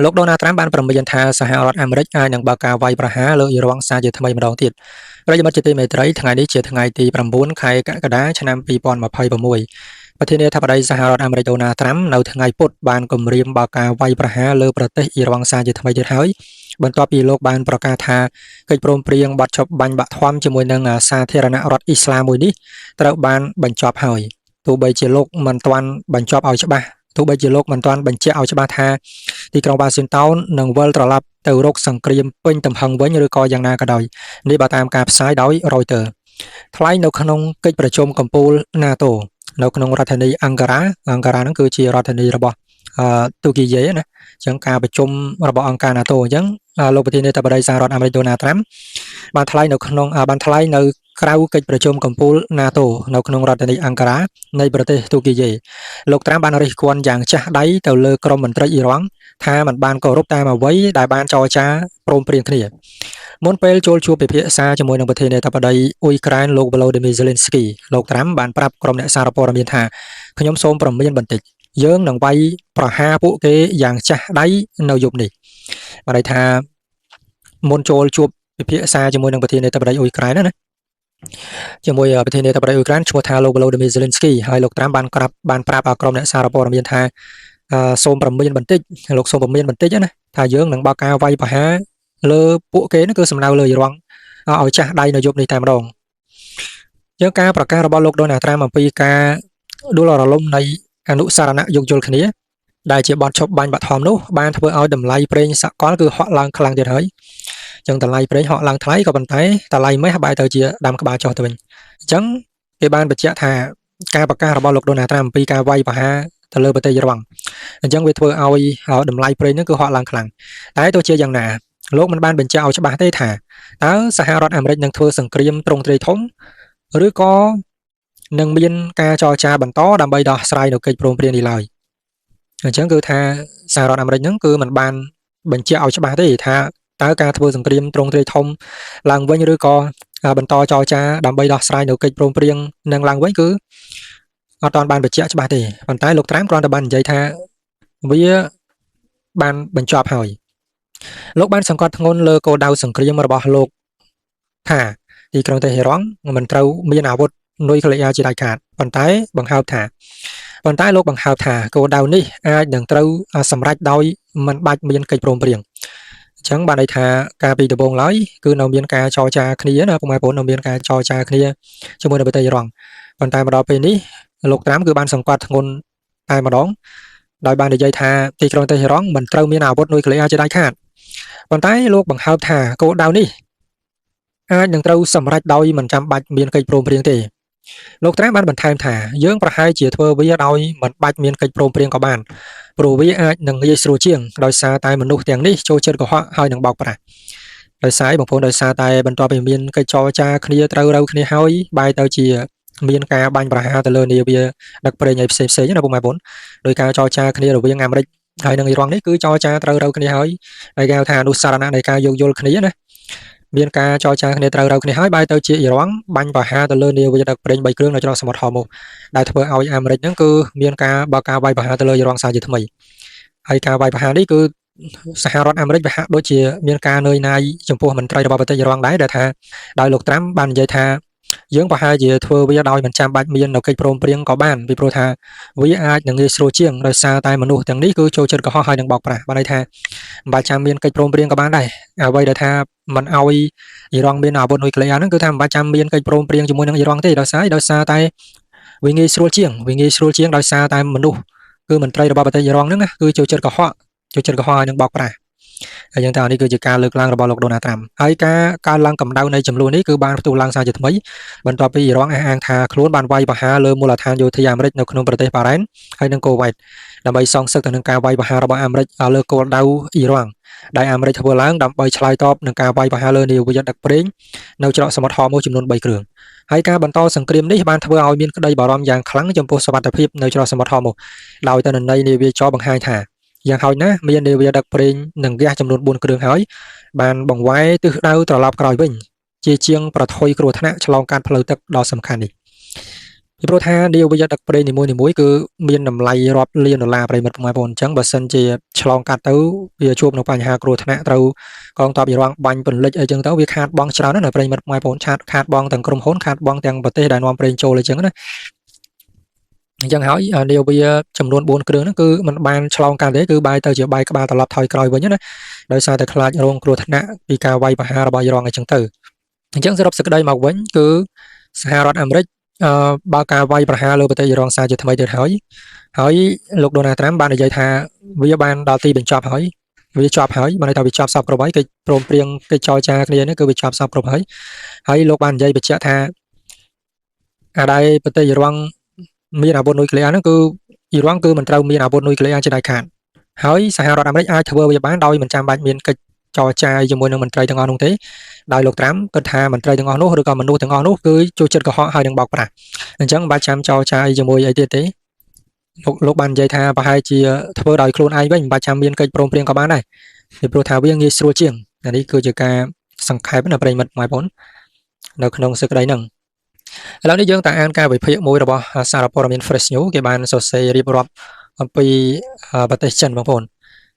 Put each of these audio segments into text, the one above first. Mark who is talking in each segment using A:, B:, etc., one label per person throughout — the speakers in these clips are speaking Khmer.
A: លោកដូណាល់ត្រាំបានប្រមានថាសហរដ្ឋអាមេរិកអាចនឹងបើកការវាយប្រហារលើអ៊ីរ៉ង់សារជាថ្មីម្ដងទៀតប្រិយមិត្តជាទីមេត្រីថ្ងៃនេះជាថ្ងៃទី9ខែកក្កដាឆ្នាំ2026ប្រធានាធិបតីសហរដ្ឋអាមេរិកដូណាល់ត្រាំនៅថ្ងៃពុធបានគម្រាមបើកការវាយប្រហារលើប្រទេសអ៊ីរ៉ង់សារជាថ្មីទៀតហើយបន្ទាប់ពីលោកបានប្រកាសថាកិច្ចព្រមព្រៀងបទឈប់បាញ់បាក់ធំជាមួយនឹងសាធារណរដ្ឋអ៊ីស្លាមមួយនេះត្រូវបានបញ្ចប់ហើយទោះបីជាលោកមិនទាន់បញ្ចប់ឲ្យច្បាស់ទោះបីជាលោកមិនទាន់បញ្ជាក់ឲ្យច្បាស់ថាទីក្រុងវ៉ាស៊ីនតោននឹងវិលត្រឡប់ទៅរកសង្គ្រាមពេញទំហឹងវិញឬក៏យ៉ាងណាក៏ដោយនេះបើតាមការផ្សាយដោយ Reuters ថ្លែងនៅក្នុងកិច្ចប្រជុំកំពូល NATO នៅក្នុងរដ្ឋធានីអង្គការហ្នឹងគឺជារដ្ឋធានីរបស់ទូគីយ៉េណាអញ្ចឹងការប្រជុំរបស់អង្គការ NATO អញ្ចឹងលោកប្រធានាធិបតីសហរដ្ឋអាមេរិកដូណាល់ត្រាំបានថ្លែងនៅក្រៅកិច្ចប្រជុំកំពូល NATO នៅក្នុងរដ្ឋធានីអង្គការនៃប្រទេសទូគីយ៉េលោកត្រាំបានរិះគន់យ៉ាងចាស់ដៃទៅលើក្រុមមន្ត្រីអ៊ីរ៉ង់ថាมันបានគោរពតាមអ្វីដែលបានចរចាព្រមព្រៀងគ្នាមុនពេលចូលជួបពិភាក្សាជាមួយនឹងប្រធានាធិបតីអ៊ុយក្រែនលោក Volodymyr Zelensky លោកត្រាំបានប្រាប់ក្រុមអ្នកសារព័ត៌មានថាខ្ញុំសូមប្រមានបន្តិចយើងនឹងវាយប្រហារពួកគេយ៉ាងចាស់ដៃនៅយប់នេះបានន័យថាមុនចូលជួបពិភាក្សាជាមួយនឹងប្រធានាធិបតីអ៊ុយក្រែនណាជាមួយប្រធានាធិបតីអ៊ុយក្រែនឈ្មោះថាលោក Volodymyr Zelensky ហើយលោកត្រាំបានប្រាប់ក្រុមអ្នកសារព័ត៌មានថាសូមប្រមានបន្តិចលោកសូមប្រមានបន្តិចណាថាយើងនឹងបើកការវាយប្រហារលើពួកគេនោះគឺសំដៅលើអ៊ីរ៉ង់ឲ្យចាស់ដៃនៅយប់នេះតែម្ដងយើងការប្រកាសរបស់លោកដូណាល់ត្រាំអំពីការដួលរលំនៃអនុសារណៈយោគយល់គ្នាដែលជាបទឈប់បាញ់បឋមនោះបានធ្វើឲ្យតម្លៃប្រេងសកលគឺហក់ឡើងខ្លាំងទៀតហើយអញ្ចឹងតម្លៃប្រេងហក់ឡើងថ្លៃក៏ប៉ុន្តែតម្លៃមាសបែរទៅជាដាំក្បាលចុះទៅវិញអញ្ចឹងគេបានបញ្ជាក់ថាការប្រកាសរបស់លោកដូណាល់ត្រាំអំពីការវាយប្រហារទៅលើប្រទេសអ៊ីរ៉ង់អញ្ចឹងវាធ្វើឲ្យតម្លៃប្រេងហ្នឹងគឺហក់ឡើងខ្លាំងតែទោះជាយ៉ាងណាលោកមិនបានបញ្ជាក់ឲ្យច្បាស់ទេថាតើសហរដ្ឋអាមេរិកនឹងធ្វើសង្គ្រាមទ្រង់ទ្រាយធំឬក៏នឹងមានការចរចាបន្តដើម្បីដោះស្រាយនៅកិច្ចព្រមព្រៀងនេះឡើយអញ្ចឹងគឺថាសហរដ្ឋអាមេរិកហ្នឹងគឺមិនបានបញ្ជាក់ឲ្យច្បាស់ទេថាតើការធ្វើសង្គ្រាមទ្រង់ទ្រាយធំឡើងវិញឬក៏បន្តចរចាដើម្បីដោះស្រាយនៅកិច្ចព្រមព្រៀងនឹងឡើងវិញគឺអត់ទាន់បានបញ្ជាក់ច្បាស់ទេប៉ុន្តែលោកត្រាំគ្រាន់តែបាននិយាយថាវាបានបញ្ចប់ហើយលោកបានសង្កត់ធ្ងន់លើគោលដៅសង្គ្រាមរបស់លោកថាទីក្រុងតេហេរ៉ង់មិនត្រូវមានអាវុធនុយក្លេអ៊ែរជាដាច់ខាតប៉ុន្តែលោកបង្ហើបថាគោលដៅនេះអាចនឹងត្រូវសម្រេចដោយមិនបាច់មានកិច្ចព្រមព្រៀងអញ្ចឹងបានន័យថាការពីដំបូងឡើយគឺនៅមានការចរចាគ្នាណាពុកម៉ែបងប្អូននៅមានការចរចាគ្នាជាមួយនៅប្រទេសអ៊ីរ៉ង់ប៉ុន្តែមកដល់ពេលនេះលោកត្រាំគឺបានសង្កត់ធ្ងន់តែម្ដងដោយបាននិយាយថាទីក្រុងតេហេរ៉ង់មិនត្រូវមានអាវុធនុយក្លេអ៊ែរជាដាច់ខាតប៉ុន្តែលោកបង្ហើបថាគោលដៅនេះអាចនឹងត្រូវសម្រេចដោយមិនចាំបាច់មានកិច្ចព្រមព្រៀងទេលោកត្រាំបានបន្ថែមថាយើងប្រហែលជាធ្វើវាដោយមិនបាច់មានកិច្ចព្រមព្រៀងក៏បានព្រោះវាអាចនឹងងាយស្រួលជាងដោយសារតែមនុស្សទាំងនេះចូលចិត្តកុហកហើយនឹងបោកប្រាស់ដោយសារបងប្អូនដោយសារតែបន្ទាប់ពីមានកិច្ចចរចាគ្នាត្រូវរូវគ្នាហើយបែរទៅជាមានការបាញ់ប្រហារទៅលើនាវាដឹកប្រេងឯផ្សេងណាបងប្អូនដោយការចរចាគ្នារវាងអាមេរិកហើយនិងអ៊ីរ៉ង់នេះគឺចរចាត្រូវរូវគ្នាហើយហើយគេហៅថាអនុសារណៈនៃការយោគយល់គ្នាណាមានការចរចាគ្នាត្រូវរូវគ្នាហើយបែរទៅជាអ៊ីរ៉ង់បាញ់ប្រហារទៅលើនាវាដឹកប្រេង3គ្រឿងនៅច្រកសមុទ្រហូម៉ូសដែលធ្វើឲ្យអាមេរិកហ្នឹងគឺមានការបើកការវាយប្រហារទៅលើអ៊ីរ៉ង់សារជាថ្មីហើយការវាយប្រហារនេះគឺសហរដ្ឋអាមេរិកវាហាក់ដូចជាមានការនឿយណាយចំពោះមន្ត្រីរបស់ប្រទេសអ៊ីរ៉ង់ដែរដែលថាដោយលោកត្រាំបាននិយាយថាយើងប្រហែលជាធ្វើវាដោយមិនចាំបាច់មាននៅកិច្ចព្រមព្រៀងក៏បានពីព្រោះថាវាអាចនឹងងាយស្រួលជាងដោយសារតែមនុស្សទាំងនេះគឺចូលចិត្តកុហកហើយនឹងបោកប្រាស់បានន័យថាមិនបាច់ចាំមានកិច្ចព្រមព្រៀងក៏បានដែរអ្វីដែលថាមិនឲ្យអ៊ីរ៉ង់មានអាវុធនុយក្លេអ៊ែរហ្នឹងគឺថាមិនបាច់ចាំមានកិច្ចព្រមព្រៀងជាមួយនឹងអ៊ីរ៉ង់ទេដោយសារតែវាងាយស្រួលជាងដោយសារតែមនុស្សគឺមន្ត្រីរបស់ប្រទេសអ៊ីរ៉ង់ហ្នឹងគឺចូលចិត្តកុហកហើយនឹងបោកប្រាស់ហើយយ៉ាងទៅនេះគឺជាការលើកឡើងរបស់លោកដូណាល់ត្រាំហើយការកើនឡើងកម្ដៅនៃចំនួននេះគឺបានផ្ទុះឡើងសារជាថ្មីបន្ទាប់ពីអ៊ីរ៉ង់អះអាងថាខ្លួនបានវាយប្រហារលើមូលដ្ឋានយោធាអាមេរិកនៅក្នុងប្រទេសបារ៉ែនហើយនិងកូវ៉ែតដើម្បីសងសឹកទៅនឹងការវាយប្រហាររបស់អាមេរិកលើគោលដៅអ៊ីរ៉ង់ដែលអាមេរិកធ្វើឡើងដើម្បីឆ្លើយតបនឹងការវាយប្រហារលើនាវាដឹកប្រេងនៅច្រកសមុទ្រហូម៉ូសចំនួន3គ្រឿងហើយការបន្តសង្គ្រាមនេះបានធ្វើឲ្យមានក្តីបារម្ភយ៉ាងខ្លាំងចំពោះសុវត្ថិភាពនៅច្រកសមុទ្រហូម៉ូសដោយទិន្នន័យនាវាចរបង្ហាញថាយ៉ាងហោចណាស់មាននាវាដឹកប្រេងនិងហ្គាសចំនួន4គ្រឿងហើយបានបង្វែរទិសដៅត្រឡប់ក្រោយវិញជាជាងប្រថុយគ្រោះថ្នាក់ឆ្លងកាត់ផ្លូវទឹកដ៏សំខាន់នេះ ពីព្រោះថានាវាដឹកប្រេងនីមួយៗគឺមានតម្លៃរាប់លានដុល្លារប្រិមិត្តបងប្អូនអញ្ចឹងបើសិនជាឆ្លងកាត់ទៅវាជួបនៅបញ្ហាគ្រោះថ្នាក់ត្រូវកងទ័ពយីរ៉ង់បាញ់ពន្លិចអីចឹងទៅវាខាតបង់ច្រើនណាស់ប្រិមិត្តបងប្អូនខាតបង់ទាំងក្រុមហ៊ុនខាតបង់ទាំងប្រទេសដែលនាំប្រេងចូលអីចឹងណាអញ្ចឹងហើយនាវាចំនួន4គ្រឿងហ្នឹងគឺมันបានឆ្លងកាត់ទេគឺបែរទៅជាបែកក្បាលត្រឡប់ថយក្រោយវិញណាដោយសារតែខ្លាចរងគ្រោះថ្នាក់ពីការវាយប្រហាររបស់យីរ៉ង់អីចឹងទៅអញ្ចឹងសរុបសេចក្តីមកវិញគឺសហរដ្ឋអាមេរិកបើការវាយប្រហារលើប្រទេសយីរ៉ង់សាជាថ្មីទៀតហើយលោកដូណាល់ត្រាំបាននិយាយថាវាបានដល់ទីបញ្ចប់ហើយវាចប់ហើយមិនន័យថាវាចប់សពគ្រប់ហើយគេព្រមព្រៀងគេចរចាគ្នានេះគឺវាចប់សពគ្រប់ហើយលោកបាននិយាយបញ្ជាក់ថាអាដែលប្រទេសយីរ៉ង់មានអាវុធនុយក្លេអ៊ែរហ្នឹងគឺអ៊ីរ៉ង់គឺមិនត្រូវមានអាវុធនុយក្លេអ៊ែរជាដាច់ខាតហើយសហរដ្ឋអាមេរិកអាចធ្វើវាបានដោយមិនចាំបាច់មានកិច្ចចរចាជាមួយនឹងមន្ត្រីទាំងអស់នោះទេដោយលោកត្រាំគិតថាមន្ត្រីទាំងអស់នោះឬក៏មនុស្សទាំងអស់នោះគឺចូលចិត្តកុហកហើយនឹងបោកប្រាស់អញ្ចឹងមិនបាច់ចាំចរចាជាមួយអីទៀតទេលោកបាននិយាយថាប្រហែលជាធ្វើដោយខ្លួនឯងវិញមិនបាច់ចាំមានកិច្ចព្រមព្រៀងក៏បានដែរពីព្រោះថាវាងាយស្រួលជាងនេះគឺជាការសង្ខេបណាប្រិមិត្តបងប្អូននៅក្នុងសេចក្តីហ្នឹងឥឡូវនេះយើងតាអានការវិភាគមួយរបស់សារព័ត៌មាន Fresh News គេបានសរសេររៀបរាប់អំពីប្រទេសចិនបងប្អូន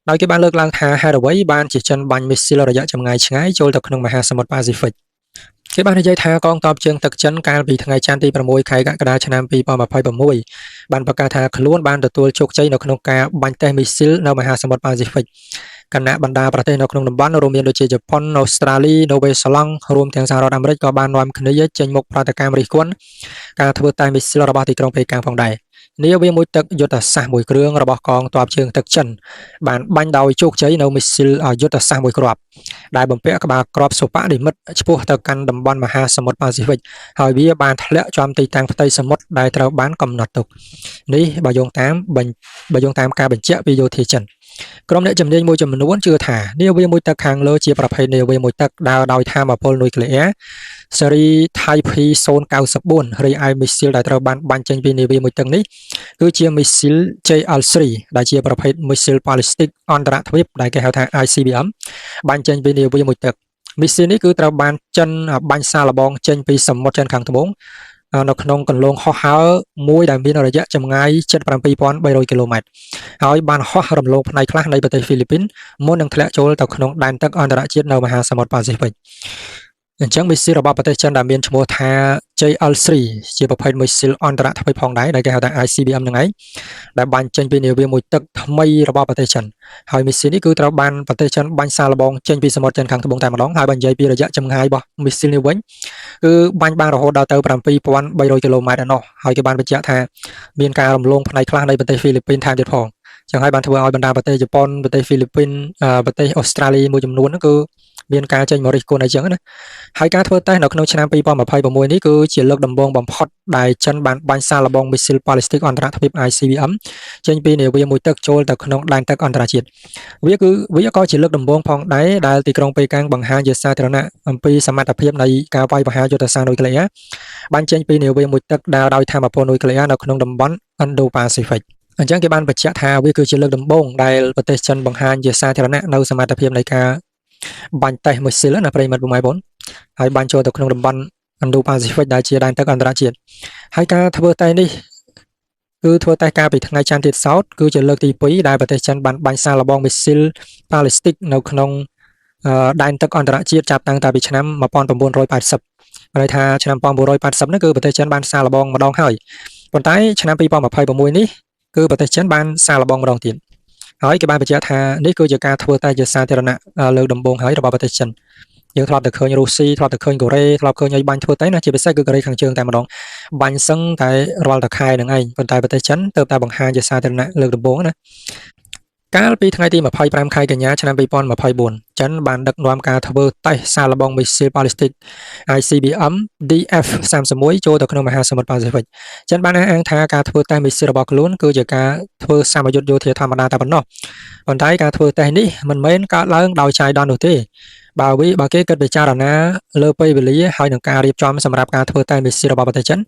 A: ដោយគេបានលើកឡើងថាហេតុអ្វីបានជាចិនបាញ់មីស៊ីលរយៈចម្ងាយឆ្ងាយចូលទៅក្នុងមហាសមុទ្រប៉ាស៊ីហ្វិកគេបាននិយាយថាកងទ័ពជើងទឹកចិនកាលពីថ្ងៃច័ន្ទទី6ខែកក្កដាឆ្នាំ2026បានប្រកាសថាខ្លួនបានទទួលជោគជ័យនៅក្នុងការបាញ់តេស្តមីស៊ីលនៅមហាសមុទ្រប៉ាស៊ីហ្វិកគណៈបណ្ដាប្រទេសនៅក្នុងតំបន់រួមមានដូចជាជប៉ុនអូស្ត្រាលីនូវេសេឡង់រួមទាំងសហរដ្ឋអាមេរិកក៏បាននាំគ្នាចេញមុខប្រតិកម្មរិះគន់ការធ្វើតេស្តមីស៊ីលរបស់ទីក្រុងប៉េកាំងផងដែរនាវាមួយទឹកយុទ្ធសាស្ត្រមួយគ្រឿងរបស់កងទ័ពជើងទឹកចិនបានបាញ់ដោយជោគជ័យនៅមីស៊ីលយុទ្ធសាស្ត្រមួយគ្រាប់ដែលបំពាក់ក្បាលគ្រាប់សុបនិមិត្តឆ្ពោះទៅកាន់តំបន់មហាសមុទ្រប៉ាស៊ីហ្វិកហើយវាបានធ្លាក់ចំទីតាំងផ្ទៃសមុទ្រដែលត្រូវបានកំណត់ទុកនេះបើយោងតាមការបញ្ជាក់ពីយោធាចិនក្រុមអ្នកជំនាញមួយចំនួនជឿថានាវាមួយទឹកខាងលើជាប្រភេទនាវាមួយទឹកដើរដោយថាមពលនុយក្លេអ៊ែរស៊េរី Type 094រីឯមីស៊ីលដែលត្រូវបានបាញ់ចេញពីនាវាមួយទឹកនេះគឺជាមីស៊ីល JL3 ដែលជាប្រភេទមីស៊ីល ballistic អន្តរទ្វីបដែលគេហៅថា ICBM បាញ់ចេញពីនាវាមួយទឹកមីស៊ីលនេះគឺត្រូវបានចិនបាញ់សាកល្បងចេញពីសមុទ្រចិនខាងត្បូងនៅក្នុងគន្លងហោះហើរមួយដែលមានរយៈចម្ងាយ 77,300 គីឡូម៉ែត្រហើយបានហោះរំលងផ្នែកខ្លះនៃប្រទេសហ្វីលីពីនមុននឹងធ្លាក់ចូលទៅក្នុងដែនទឹកអន្តរជាតិនៅមហាសមុទ្រប៉ាស៊ីហ្វិកអញ្ចឹងមីស៊ីលរបស់ប្រទេសចិនដែលមានឈ្មោះថា JL3 ជាប្រភេទមីស៊ីលអន្តរទ្វីបផងដែរដែលគេហៅថា ICBM ហ្នឹងឯងដែលបាញ់ចេញពីនាវាមួយទឹកថ្មីរបស់ប្រទេសចិនហើយមីស៊ីលនេះគឺត្រូវបានប្រទេសចិនបាញ់សាកល្បងចេញពីសមុទ្រចិនខាងត្បូងតែម្ដងហើយបើនិយាយពីរយៈចម្ងាយរបស់មីស៊ីលនេះវិញគឺបាញ់បានរហូតដល់ទៅ 7,300 គីឡូម៉ែត្រឯណោះហើយគេបានបញ្ជាក់ថាមានការរំលងផ្នែកខ្លះនៃប្រទេសហ្វីលីពីនថែមទៀតផងចឹងហើយបានធ្វើឲ្យបណ្ដាប្រទេសជប៉ុនប្រទេសហ្វីលីពីនប្រទេសអូស្ត្រាលីមួយចំនួនហ្នឹងគឺមានការចេញមករិះគន់អីចឹងណាហើយការធ្វើតេស្តនៅក្នុងឆ្នាំ2026នេះគឺជាលើកដំបូងបំផុតដែលចិនបានបាញ់សាកល្បងមីស៊ីល ballistic អន្តរទ្វីប ICBM ចេញពីនាវាមួយទឹកចូលទៅក្នុងដែនទឹកអន្តរជាតិវាក៏ជាលើកដំបូងផងដែរដែលទីក្រុងប៉េកាំងបង្ហាញជាសាធារណៈអំពីសមត្ថភាពនៃការវាយប្រហារយុទ្ធសាស្ត្រនុយក្លេអ៊ែរបានចេញពីនាវាមួយទឹកដើរដោយថាមពលនុយក្លេអ៊ែរនៅក្នុងតំបន់ Indo-Pacific អញ្ចឹងគេបានបញ្ជាក់ថាវាគឺជាលើកដំបូងដែលប្រទេសចិនបង្ហាញជាសាធារណៈនៅសមត្ថភាពនៃការបាញ់តេស្តមីស៊ីលណាប្រិមិត្តបងប្អូនហើយបាញ់ចូលទៅក្នុងតំបន់ Indo-Pacific ដែលជាដែនទឹកអន្តរជាតិហើយការធ្វើតេស្តនេះគឺធ្វើតេស្តកាលពីថ្ងៃច័ន្ទទៀតសោតគឺជាលើកទី2ដែលប្រទេសចិនបានបាញ់សាកល្បងមីស៊ីល ballistic នៅក្នុងដែនទឹកអន្តរជាតិចាប់តាំងពីឆ្នាំ1980ន័យថាឆ្នាំ1980នេះគឺប្រទេសចិនបានសាកល្បងម្ដងហើយប៉ុន្តែឆ្នាំ2026នេះគឺប្រទេសចិនបានសាកល្បងម្ដងទៀតហើយគេបានបញ្ជាក់ថានេះគឺជាការធ្វើតេស្តជាសាធារណៈលើកដំបូងហើយរបស់ប្រទេសចិនយើងធ្លាប់តែឃើញរុស្ស៊ីធ្លាប់តែឃើញកូរ៉េធ្លាប់ឃើញឲ្យបាញ់ធ្វើតេស្តណាជាពិសេសគឺកូរ៉េខាងជើងតែម្ដងបាញ់សឹងតែរាល់តែខែនឹងឯងប៉ុន្តែប្រទេសចិនទើបតែបង្ហាញជាសាធារណៈលើកដំបូងណាកាលពីថ្ងៃទី25ខែកញ្ញាឆ្នាំ2024ចិនបានដឹកនាំការធ្វើតេស្តសាកល្បងមីស៊ីល ballistic ICBM DF-31 ចូលទៅក្នុងមហាសមុទ្រប៉ាស៊ីហ្វិកចិនបានអះអាងថាការធ្វើតេស្តមីស៊ីលរបស់ខ្លួនគឺជាការធ្វើសមយុទ្ធយោធាធម្មតាតែប៉ុណ្ណោះប៉ុន្តែការធ្វើតេស្តនេះមិនមែនកើតឡើងដោយចៃដន្យនោះទេបើគេគិតពិចារណាលើពេលវេលាហើយនឹងការរៀបចំសម្រាប់ការធ្វើតេស្តមីស៊ីលរបស់ប្រទេសចិន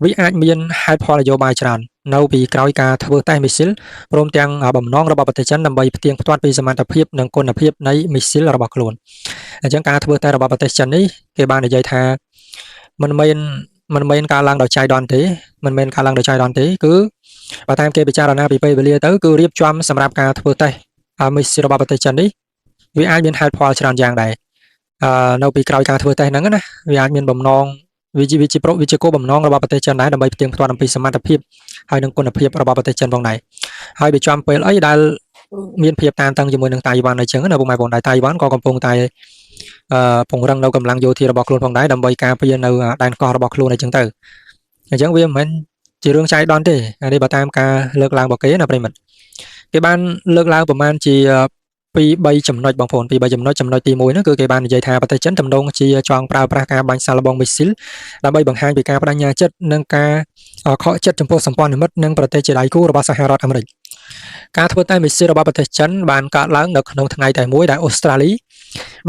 A: វាអាចមានហេតុផលនយោបាយច្រើននៅពីក្រោយការធ្វើតេស្តមីស៊ីលព្រមទាំងបំណងរបស់ប្រទេសចិនដើម្បីផ្ទៀងផ្ទាត់ពីសមត្ថភាពនិងគុណភាពនៃមីស៊ីលរបស់ខ្លួនអញ្ចឹងការធ្វើតេស្តរបស់ប្រទេសចិននេះគេបាននិយាយថាមិនមែន មិនមែនការឡើងដោយចៃដន្យទេមិនមែនការឡើងដោយចៃដន្យទេគឺបើតាមគេពិចារណាពីពេលវេលាទៅគឺរៀបចំសម្រាប់ការធ្វើតេស្តមីស៊ីរបស់ប្រទេសចិននេះវាអាចមានហេតុផលច្រើនយ៉ាងដែរនៅពីក្រោយការធ្វើតេស្តហ្នឹងណាវាអាចមានបំណងវាជាគោលបំណងរបស់ប្រទេសចិនដែរដើម្បីផ្ទៀងផ្ទាត់អំពីសមត្ថភាពហើយនិងគុណភាពរបស់ប្រទេសចិនផងដែរហើយវាចំពេលអីដែលមានភាពតានតឹងជាមួយនឹងតៃវ៉ាន់អញ្ចឹងណាពុកម៉ែបងតែតៃវ៉ាន់ក៏កំពុងតែពង្រឹងនៅកម្លាំងយោធារបស់ខ្លួនផងដែរដើម្បីការពារនៅដែនកោះរបស់ខ្លួនអញ្ចឹងទៅអញ្ចឹងវាមិនមែនជារឿងចៃដន្យទេនេះបើតាមការលើកឡើងរបស់គេណាប្រិមិត្តគេបានលើកឡើងប្រហែលជា2-3ចំណុចបងប្អូន2-3ចំណុចទី1ហ្នឹងគឺគេបាននិយាយថាប្រទេសចិនទំនងជាចង់ប្រើប្រាស់ការបាញ់សាកល្បងមីស៊ីលដើម្បីបង្ហាញពីការបដិញ្ញាចិត្តនិងការខកចិត្តចំពោះសម្ព័ន្ធមិត្តនិងប្រទេសជាដៃគូរបស់សហរដ្ឋអាមេរិកការធ្វើតេស្តមីស៊ីលរបស់ប្រទេសចិនបានកើតឡើងនៅក្នុងថ្ងៃតែមួយដែលអូស្ត្រាលី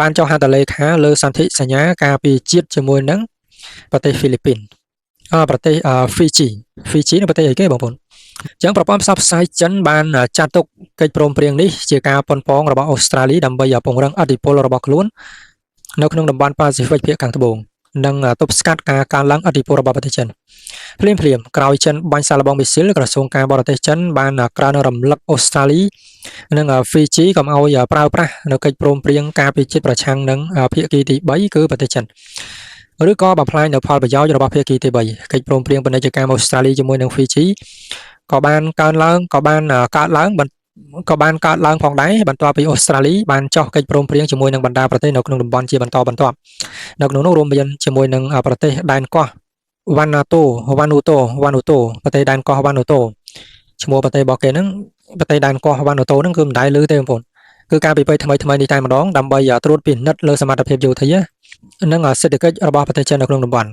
A: បានចុះហត្ថលេខាលើសន្ធិសញ្ញាការពារជាតិជាមួយនឹងប្រទេសហ្វីលីពីនប្រទេសហ្វីជីនៅប្រទេសអីគេបងប្អូនអញ្ចឹងប្រព័ន្ធផ្សព្វផ្សាយចិនបានចាត់ទុកកិច្ចព្រមព្រៀងនេះជាការប៉ុនប៉ងរបស់អូស្ត្រាលីដើម្បីពង្រឹងឥទ្ធិពលរបស់ខ្លួននៅក្នុងតំបន់ប៉ាស៊ីហ្វិកភាគខាងត្បូងនិងទប់ស្កាត់ការកើនឡើងឥទ្ធិពលរបស់ប្រទេសចិនភ្លាមក្រោយចិនបាញ់សាកល្បងមីស៊ីលក្រសួងការបរទេសចិនបានក្រើនរំលឹកអូស្ត្រាលីនិងហ្វីជីកុំឲ្យប្រើប្រាស់នៅកិច្ចព្រមព្រៀងការពារជាតិប្រឆាំងនឹងភាគីទី3គឺប្រទេសចិនឬក៏បំផ្លាញនៅផលប្រយោជន៍របស់ភាគីទី3កិច្ចព្រមព្រៀងពាណិជ្ជកម្មអូស្ត្រាលីជាមួយនឹងហ្វីជីក៏បានកើតឡើងផងដែរបន្ទាប់ពីអូស្ត្រាលីបានចុះកិច្ចព្រមព្រៀងជាមួយនឹងបណ្ដាប្រទេសនៅក្នុងតំបន់ជាបន្តបន្ទាប់នៅក្នុងនោះរួមមានជាមួយនឹងប្រទេសដែនកោះវ៉ានូតូប្រទេសដែនកោះវ៉ានូតូឈ្មោះប្រទេសរបស់គេហ្នឹងប្រទេសដែនកោះវ៉ានូតូហ្នឹងគឺមិនដែលឮទេបងប្អូនគឺការពិភពថ្មីនេះតែម្ដងដើម្បីត្រួតពិនិត្យលើសមត្ថភាពយោធានិងសេដ្ឋកិច្ចរបស់ប្រទេសចិននៅក្នុងតំបន់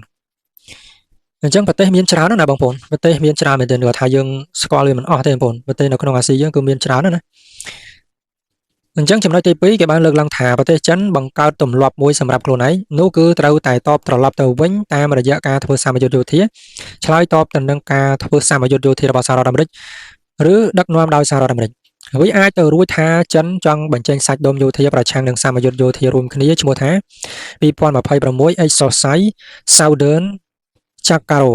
A: អញ្ចឹងប្រទេសមានច្រើនណាស់បងប្អូនប្រទេសមានច្រើនមែនទែនថាយើងស្គាល់វាមិនអស់ទេបងប្អូនប្រទេសនៅក្នុងអាស៊ីយើងគឺមានច្រើនណាស់អញ្ចឹងចំណុចទី2គេបានលើកឡើងថាប្រទេសចិនបង្កើតទម្លាប់មួយសម្រាប់ខ្លួនឯងនោះគឺត្រូវតែតបត្រឡប់ទៅវិញតាមរយៈការធ្វើសម្ពយុទ្ធយោធាឆ្លើយតបទៅនឹងការធ្វើសម្ពយុទ្ធយោធារបស់សហរដ្ឋអាមេរិកឬដឹកនាំដោយសហរដ្ឋអាមេរិកវាអាចទៅរួចថាចិនចង់បញ្ចេញសាច់ដុំយោធាប្រឆាំងនឹងសម្ពយុទ្ធយោធារួមគ្នាឈ្មោះថា2026 Exercise Southern Chakaro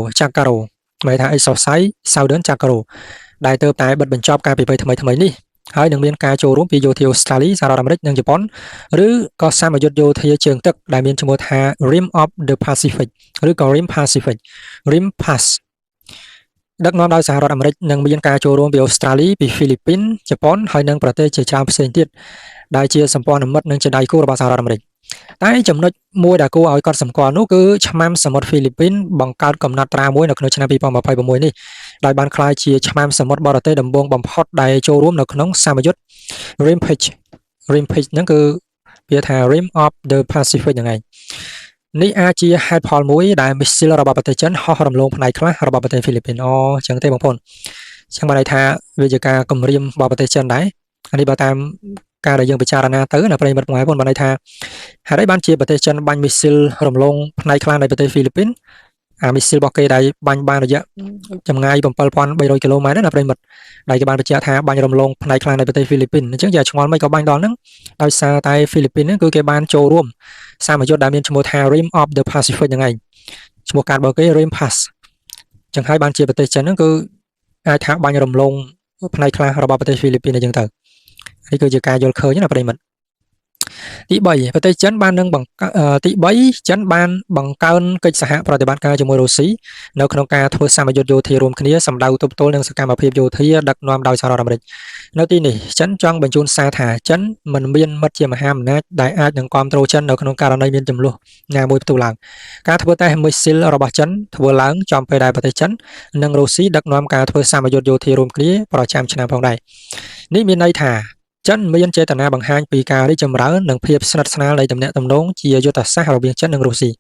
A: หมายថា Exercise Southern Chakaro ដែលទើបតែបិទបញ្ចប់ការពិភពថ្មីនេះហើយនឹងមានការចូលរួមពីយោធាអូស្ត្រាលីសហរដ្ឋអាមេរិកនិងជប៉ុនឬក៏សម្ពយុទ្ធយោធាជើងទឹកដែលមានឈ្មោះថា Rim of the Pacific ឬក៏ Rim Pass ដឹកនាំដោយសហរដ្ឋអាមេរិកនិងមានការចូលរួមពីអូស្ត្រាលីពីហ្វីលីពីនជប៉ុនហើយនិងប្រទេសជាច្រើនផ្សេងទៀតដែលជាសម្ព័ន្ធមិត្តនិងជាដៃគូរបស់សហរដ្ឋអាមេរិកតែចំណុចមួយដែលគួរឲ្យកត់សម្គាល់នោះគឺឆ្មាំសមុទ្រហ្វីលីពីនបង្កើតកំណត់ត្រាមួយនៅក្នុងឆ្នាំ2026នេះដែលបានក្លាយជាឆ្មាំសមុទ្របរទេសដំបូងបំផុតដែលចូលរួមនៅក្នុងសម្ពយុទ្ធ Rampage ហ្នឹងគឺវាថា Rim of the Pacific ហ្នឹងឯងនេះអាចជាហេតុផលមួយដែលមីស៊ីលរបស់ប្រទេសចិនហោះរំលងផ្នែកខ្លះរបស់ប្រទេសហ្វីលីពីនអញ្ចឹងទេបងប្អូនអញ្ចឹងបានន័យថាវាជាការគំរាមរបស់ប្រទេសចិនដែរនេះបើតាមការដែលយើងពិចារណាទៅណាប្រិយមិត្តបងប្អូនបានន័យថាហេតុអីបានជាប្រទេសចិនបាញ់មីស៊ីលរំលងផ្នែកខ្លះនៃប្រទេសហ្វីលីពីនមីស៊ីលរបស់គេដែលបាញ់បានរយៈចម្ងាយ7300គីឡូម៉ែត្រណាប្រិយមិត្តដែលគេបានបញ្ជាក់ថាបាញ់រំលងផ្នែកខ្លះនៃប្រទេសហ្វីលីពីនអញ្ចឹងជាឆ្ងល់មិនក៏បាញ់ដល់ហ្នឹងដោយសារតែហ្វីលីពីនហ្នឹងគឺគេបានចូលរួមសម្ពយុទ្ធដែលមានឈ្មោះថា Rim of the Pacific ហ្នឹងឯងឈ្មោះកាតរបស់គេ Rim Pass អញ្ចឹងហើយបានជាប្រទេសចិនហ្នឹងគឺអាចថាបាញ់រំលងផ្នែកខ្លះរបស់ប្រទេសហ្វីលីពីនអញ្ចឹងទៅនេះគឺជាការយល់ឃើញណាប្រិយមិត្តទី3ប្រទេសចិនបានបង្កើនកិច្ចសហប្រតិបត្តិការជាមួយរុស្ស៊ីនៅក្នុងការធ្វើសម្ពយុទ្ធយោធារួមគ្នាសម្ដៅទប់ទល់នឹងសកម្មភាពយោធាដឹកនាំដោយសហរដ្ឋអាមេរិកនៅទីនេះចិនចង់បញ្ជូនសារថាចិនមិនមានមិត្តជាមហាអំណាចដែលអាចនឹងគ្រប់គ្រងចិននៅក្នុងករណីមានចំនួនណាមួយផ្ទុះឡើងការធ្វើតេស្តមីស៊ីលរបស់ចិនធ្វើឡើងចំពេលដែលប្រទេសចិននិងរុស្ស៊ីដឹកនាំការធ្វើសម្ពយុទ្ធយោធារួមគ្នាប្រចាំឆ្នាំផងដែរនេះមានន័យថាចិនមានចេតនាបង្ហាញពីការរីកចម្រើននិងភាពស្និទ្ធស្នាលនៃទំនាក់ទំនងជាយុទ្ធសាស្ត្ររវាងចិននិងរុស្ស៊ី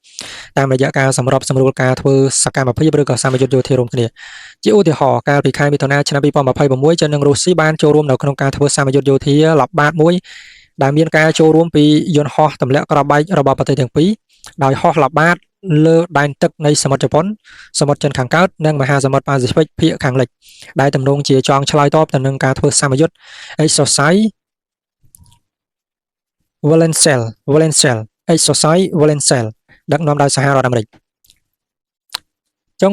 A: តាមរយៈការសម្របសម្រួលការធ្វើសកម្មភាពឬក៏សម្ពយុទ្ធយោធារួមគ្នាជាឧទាហរណ៍កាលពីខែមិថុនាឆ្នាំ2026ចិននិងរុស្ស៊ីបានចូលរួមនៅក្នុងការធ្វើសម្ពយុទ្ធយោធាល្បាតមួយដែលមានការចូលរួមពីយន្តហោះទម្លាក់គ្រាប់បែករបស់ប្រទេសទាំងពីរដោយហោះល្បាតលើដែនទឹកនៃសមុទ្រជប៉ុនសមុទ្រចិនខាងកើតនិងមហាសមុទ្រប៉ាស៊ីហ្វិកភាគខាងលិចដែលទំនងជាចង់ឆ្លើយតបទៅនឹងការធ្វើសម្ពយុទ្ធ Exercise Valenciennes ដឹកនាំដោយសហរដ្ឋអាមេរិក ចុ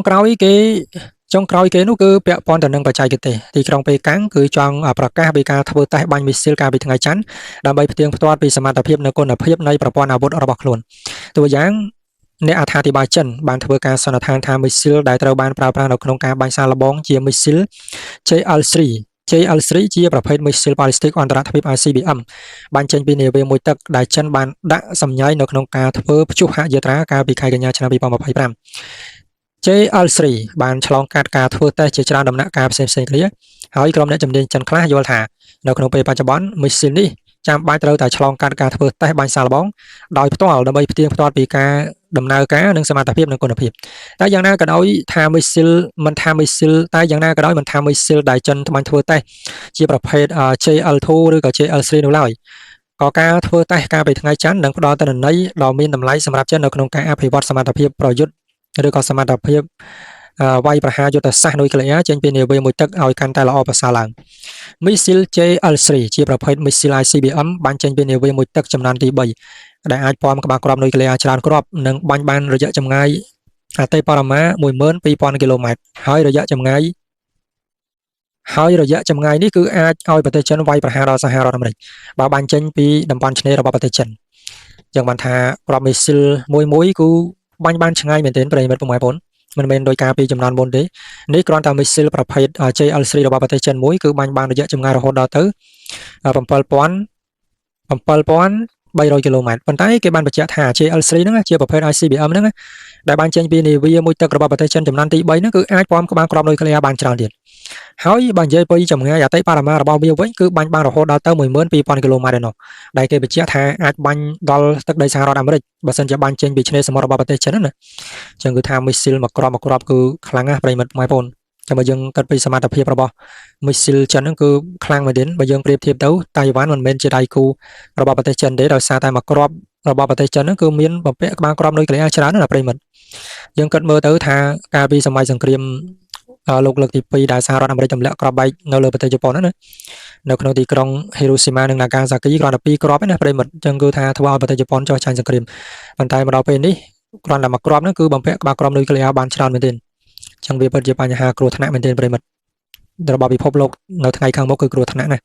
A: ងក្រោយគេនោះគឺពាក់ព័ន្ធទៅនឹងបច្ចេកទេសទីក្រុងប៉េកាំងគឺចង់ប្រកាសពីការធ្វើតេស្តបាញ់មីស៊ីលកាលពីថ្ងៃច័ន្ទដើម្បីផ្ទៀងផ្ទាត់ពីសមត្ថភាពនិងគុណភាពនៃប្រព័ន្ធអាវុធរបស់ខ្លួនតួយ៉ាងអ្នកអត្ថាធិប្បាយចិនបានធ្វើការសន្និដ្ឋានថាមីស៊ីលដែលត្រូវបានប្រើប្រាស់នៅក្នុងការបាញ់សាកល្បងជាមីស៊ីល JL3 ជាប្រភេទមីស៊ីល ballistic អន្តរជាតិ ICBM បានចេញពីនាវាមួយទឹកដែលចិនបានដាក់សម្ញែងនៅក្នុងការធ្វើព្យុហយាត្រាកាលពីខែកញ្ញាឆ្នាំ2025 JL3 បានឆ្លងកាត់ការធ្វើតេស្តជាច្រើនដំណាក់កាលផ្សេងៗគ្នាហើយក្រុមអ្នកជំនាញចិនខ្លះយល់ថានៅក្នុងពេលបច្ចុប្បន្នមីស៊ីលនេះចាំបាច់ត្រូវតែឆ្លងកាត់ការធ្វើតេស្តបាញ់សាកល្បងដោយផ្ទាល់ដើម្បីផ្ទៀងផ្ទាត់ពីការដំណើរការនិងសមត្ថភាពនិងគុណភាពតែយ៉ាងណាក៏ដោយថាមីស៊ីលមិនថាមីស៊ីលដែលចិនបានធ្វើតេស្តជាប្រភេទ JL2 ឬក៏ JL3 នោះឡើយក៏ការធ្វើតេស្តកាលពីថ្ងៃច័ន្ទនឹងផ្ដល់ទិន្នន័យដ៏មានតម្លៃសម្រាប់ចិននៅក្នុងការអភិវឌ្ឍសមត្ថភាពប្រយុទ្ធឬក៏សមត្ថភាពវាយប្រហារយុទ្ធសាស្ត្រនុយក្លេអ៊ែរចេញពីនាវាមួយទឹកឲ្យកាន់តែល្អប្រសើរឡើងមីស៊ីល JL3 ជាប្រភេទមីស៊ីល ICBM បានចេញពីនាវាមួយទឹកចំនួនទី3ដែលអាចពំក្បាលគ្រាប់នុយក្លេអ៊ែរច្រើនគ្រាប់និងបាញ់បានរយៈចម្ងាយអតិបរមា 12000 គីឡូម៉ែត្រហើយរយៈចម្ងាយនេះគឺអាចឲ្យប្រទេសចិនវាយប្រហារដល់សហរដ្ឋអាមេរិកបើបានចេញពីតំបន់ឆ្នេររបស់ប្រទេសចិនចឹងបានថាគ្រាប់មីស៊ីលមួយគឺបាញ់បានឆ្ងាយមែនទែនប្រិយមិត្តពុកម៉ែបងប្អូនមិនមែនដោយការពីចំនួនមុនទេនេះគ្រាន់តែមីស៊ីលប្រភេទ JL3 របស់ប្រទេសចិនមួយគឺបាញ់បានរយៈចម្ងាយរហូតដល់ទៅ7300 គីឡូម៉ែត្រប៉ុន្តែគេបានបញ្ជាក់ថា JL3 ហ្នឹងជាប្រភេទ ICBM ហ្នឹងដែលបានចេញពីនាវាមួយទឹករបស់ប្រទេសចិនចំនួនទី3ហ្នឹងគឺអាចពំក្បាលគ្រាប់នុយក្លេអ៊ែរបានច្រើនទៀតហើយបើនិយាយពីចម្ងាយអតិបរមារបស់វាវិញគឺបាញ់បានរហូតដល់ទៅ 12000 គីឡូម៉ែត្រឯណោះដែលគេបញ្ជាក់ថាអាចបាញ់ដល់ទឹកដីសហរដ្ឋអាមេរិកបើសិនជាបាញ់ចេញពីឆ្នេរសមុទ្ររបស់ប្រទេសចិនណាអញ្ចឹងគឺថាមីស៊ីលមួយគ្រាប់គឺខ្លាំងណាស់ប្រិមិត្តម៉ែបងចាំបើយើងគិតពីសមត្ថភាពរបស់មីស៊ីលចិនហ្នឹងគឺខ្លាំងមែនទេបើយើងប្រៀបធៀបទៅតៃវ៉ាន់មិនមែនជាដៃគូរបស់ប្រទេសចិនទេដោយសារតែមួយគ្រាប់របស់ប្រទេសចិនហ្នឹងគឺមានបំពាក់ក្បាលគ្រាប់នុយក្លេអ៊ែរច្រើនណាស់ប្រិមិត្តយើងគិតមើលទៅថាកាលពីសម័យសង្គ្រាមលោកលើកទី2ដែលសហរដ្ឋអាមេរិកទម្លាក់គ្រាប់បែកនៅលើប្រទេសជប៉ុនណានៅក្នុងទីក្រុង Hiroshima និង Nagasaki គ្រាន់តែ2គ្រាប់ទេណាប្រិមិត្តអញ្ចឹងគឺថាធ្វើឲ្យប្រទេសជប៉ុនចោះចាញ់សង្គ្រាមប៉ុន្តែមកដល់ពេលនេះគ្រាន់តែមួយគ្រាប់ហ្នឹងគឺបំពាក់ក្បាលគ្រាប់នុយក្លេអ៊ែរបានច្រើនមែនទែនអញ្ចឹងវាពិតជាបញ្ហាគ្រោះថ្នាក់មែនទែនប្រិមិត្តរបស់ពិភពលោកនៅថ្ងៃខាងមុខគឺគ្រោះថ្នាក់ណាស់